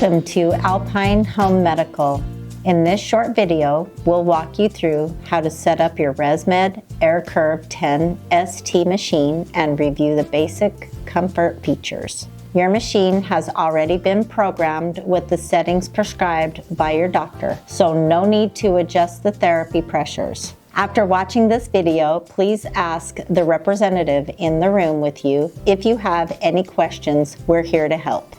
Welcome to Alpine Home Medical. In this short video, we'll walk you through how to set up your ResMed AirCurve 10 ST machine and review the basic comfort features. Your machine has already been programmed with the settings prescribed by your doctor, so no need to adjust the therapy pressures. After watching this video, please ask the representative in the room with you if you have any questions. We're here to help.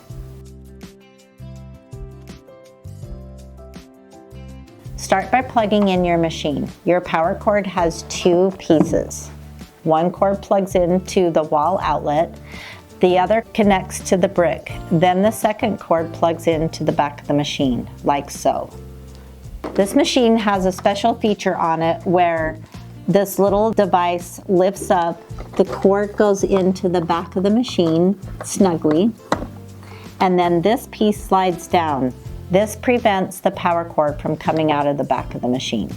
Start by plugging in your machine. Your power cord has two pieces. One cord plugs into the wall outlet, the other connects to the brick. Then the second cord plugs into the back of the machine, like so. This machine has a special feature on it where this little device lifts up, the cord goes into the back of the machine snugly, and then this piece slides down. This prevents the power cord from coming out of the back of the machine.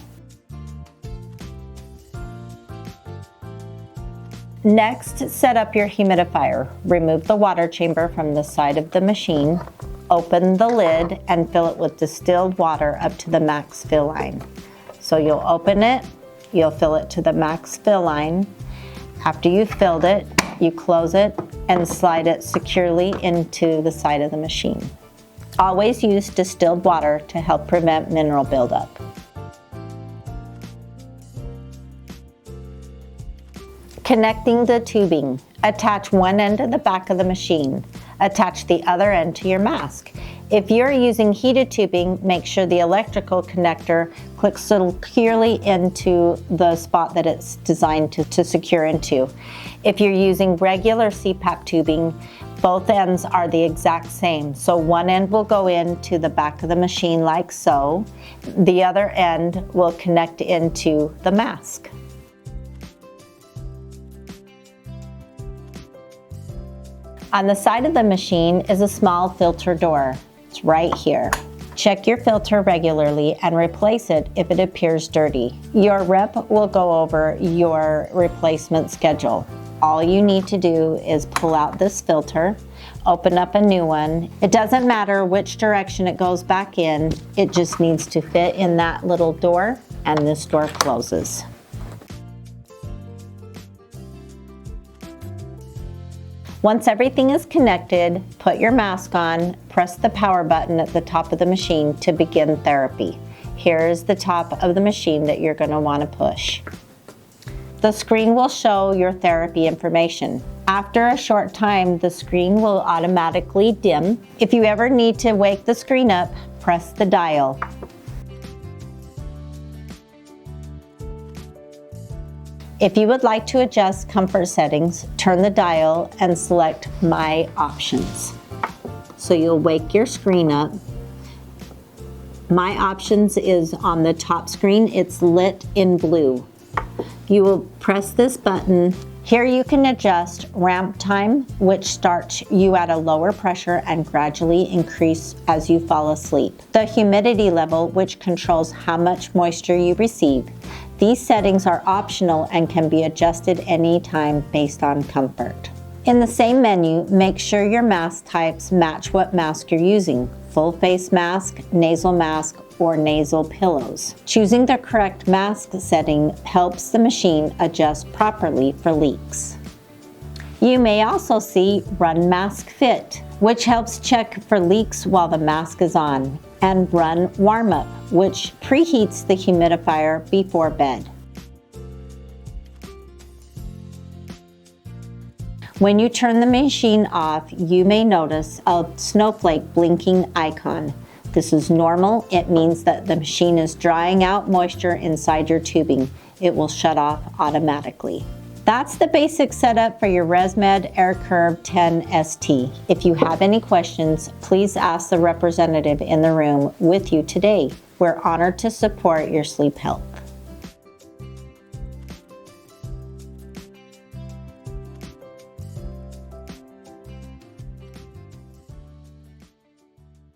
Next, set up your humidifier. Remove the water chamber from the side of the machine, open the lid, and fill it with distilled water up to the max fill line. So you'll open it, you'll fill it to the max fill line. After you've filled it, you close it and slide it securely into the side of the machine. Always use distilled water to help prevent mineral buildup. Connecting the tubing. Attach one end to the back of the machine. Attach the other end to your mask. If you're using heated tubing, make sure the electrical connector clicks securely into the spot that it's designed to secure into. If you're using regular CPAP tubing, both ends are the exact same. So one end will go into the back of the machine like so. The other end will connect into the mask. On the side of the machine is a small filter door. It's right here. Check your filter regularly and replace it if it appears dirty. Your rep will go over your replacement schedule. All you need to do is pull out this filter, open up a new one. It doesn't matter which direction it goes back in, it just needs to fit in that little door, and this door closes. Once everything is connected, put your mask on, press the power button at the top of the machine to begin therapy. Here is the top of the machine that you're going to want to push. The screen will show your therapy information. After a short time, the screen will automatically dim. If you ever need to wake the screen up, press the dial. If you would like to adjust comfort settings, turn the dial and select My Options. So you'll wake your screen up. My Options is on the top screen. It's lit in blue. You will press this button. Here you can adjust ramp time, which starts you at a lower pressure and gradually increase as you fall asleep. The humidity level, which controls how much moisture you receive. These settings are optional and can be adjusted anytime based on comfort. In the same menu, make sure your mask types match what mask you're using. Full face mask, nasal mask, or nasal pillows. Choosing the correct mask setting helps the machine adjust properly for leaks. You may also see Run Mask Fit, which helps check for leaks while the mask is on, and Run Warm Up, which preheats the humidifier before bed. When you turn the machine off, you may notice a snowflake blinking icon. This is normal. It means that the machine is drying out moisture inside your tubing. It will shut off automatically. That's the basic setup for your ResMed AirCurve 10 ST. If you have any questions, please ask the representative in the room with you today. We're honored to support your sleep health.